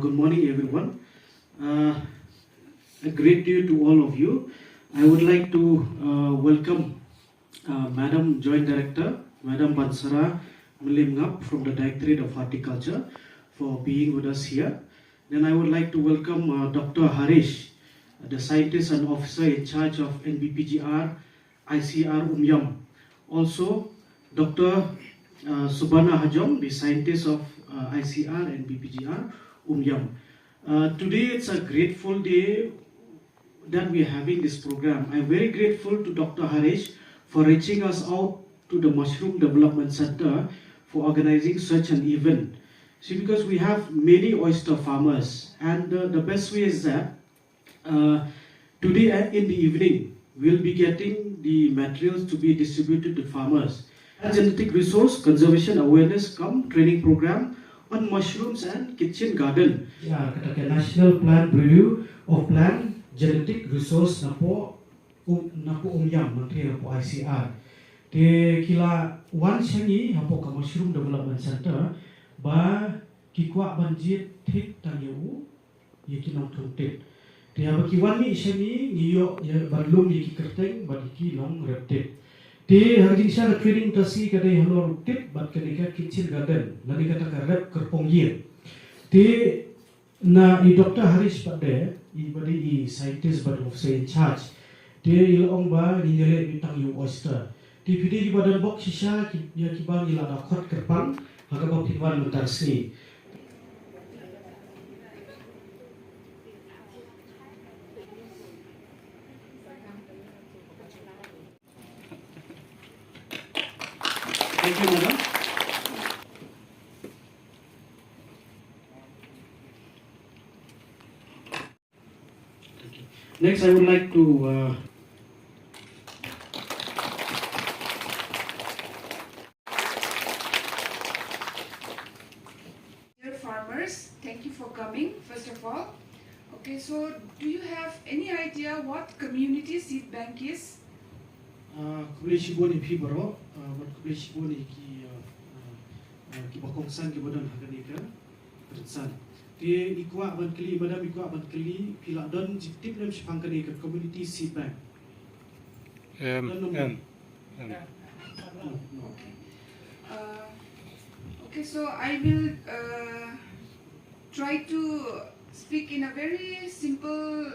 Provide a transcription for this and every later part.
Good morning, everyone. A great day to all of you. I would like to welcome Madam Joint Director, Madam Bansara Mlimngap from the Directorate of Horticulture for being with us here. Then I would like to welcome Dr. Harish, the Scientist and Officer in charge of NBPGR ICR Umyam. Also, Dr. Subhana Hajong, the Scientist of ICR and BPGR Umyam. Today it's a grateful day that we are having this program. I'm very grateful to Dr. Harish for reaching us out to the Mushroom Development Center for organizing such an event. See, because we have many oyster farmers, and the best way is that today in the evening we'll be getting the materials to be distributed to farmers. A genetic resource conservation awareness come training program on mushrooms and kitchen garden. Ya, kata National Plan Review of Plant Genetic Resource napo umyam menteri napo ICR. Te kila wan syangi hapo ka Mushroom Development Center ba kikwa banjit thik tanyu ye kinong thuntit. Te abaki wan ni syangi niyo ya badlum ye kikerteng badiki long reptit. Di hari ini saya training tasi kadai halor tip bat kadai kitchen garden lagi kata karep kerpong yin. Di na i Dr. Harish pada i pada i scientist but of say in charge. Di ilong ba ni nyele bintang yu oyster. Di video di badan box sisa ya kibang ila da khot kerpang haga ba pitwan mutar sni. Thank you, madam. Next, I would like to Dear farmers, thank you for coming, first of all. Okay, so do you have any idea what community seed bank is? Kulishi boni pibaro, what kulishi boni ki bakongsan ki badan hakanika kertsan. Dia ikwa ban keli badam ikwa ban keli pila don jitip lem sepangkani ke community seed bank. Okay, so I will try to speak in a very simple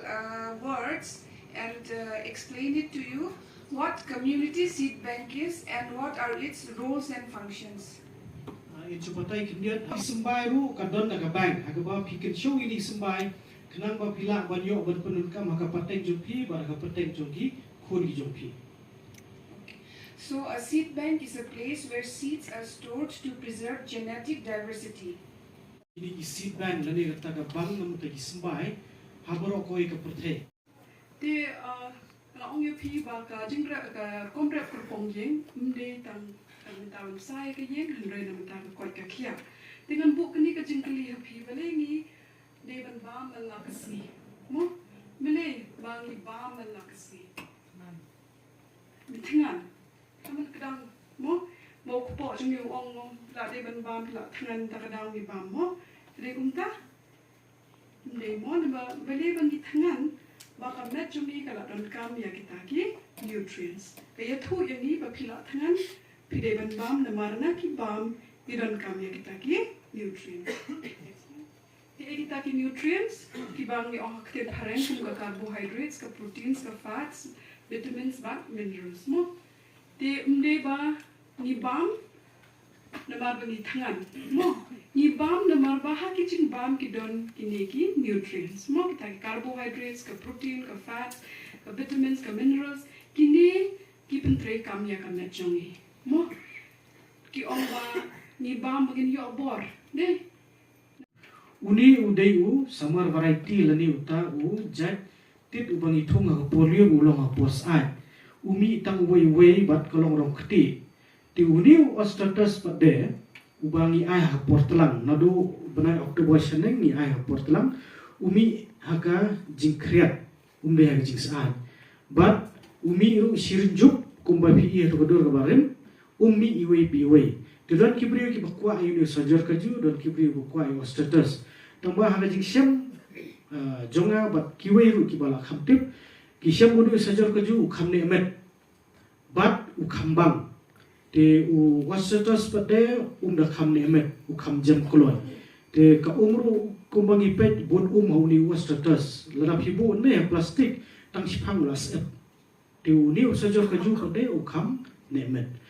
words and explain it to you what community seed bank is and what are its roles and functions. Itu patai kemudian sembai ru kadon naga bank agaba pikin show ini sembai kenang ba pila banyo ban penunka maka pateng jompi ba ka pateng jongki khun gi jompi. So a seed bank is a place where seeds are stored to preserve genetic diversity. Ini seed bank lani kata ka bang nam ta sembai habaro koi ka perthe. Te laong ye phi ba ka jingra ka komre kerpong jing mde tang tang sai ka yen handre nam ta ko ka khia dengan bu kini ka jingkali ha phi bale ngi de ban ba mal la kasi mo mele ba ngi ba mal la kasi mitngan kaman kadang mo ko po jing yu ong mo la de ban ba la thangan ta kadang mi ba mo de kumta mde mo na ba bale ban gi thangan baka met jumi kala don kam ya kita ki nutrients kaya thu yang ni ba phila thangan pide ban bam na marna ki bam idon kam ya kita ki nutrients kita ki nutrients ki bang ni oh kte pareng kum ka carbohydrates ka proteins ka fats vitamins ba minerals mo te umde ba ni bam na mar ba ni thangan mo ni bam na mar ba ha ki ching bam ki don kini ki nutrients mo kita ki carbohydrates ka protein ka fats ka vitamins ka minerals kini ki pentre kam ya ka met jongi mo ki on ba ni bam bagin yo bor ne Uni udai u samar variety lani uta u jack tit ubang ithung ha polio ulong ha pos ai umi tang wei bat kolong rong khti ti uni ostratus pade ubangi ai hapor telang nadu benai Oktober shaneng ni ai hapor telang umi haka jingkriat umbe haka jingsaat but umi ru sirinjuk kumba pi to kodur kabarin umi iwe piwe don kibri ki bakwa ayu sajor kaju don kibri bakwa ayu status tambah haka jingsem jonga bat kiwe ru ki bala khamtip kisam udu sajor kaju khamne emet bat ukambang te u wastatus pade da khamne emet ukam jam kolon te ka umru kumbangi pet bon hauni wastatus ladap hibu ne plastik tang sipang las te u ni sajor kaju pade ukam ne emet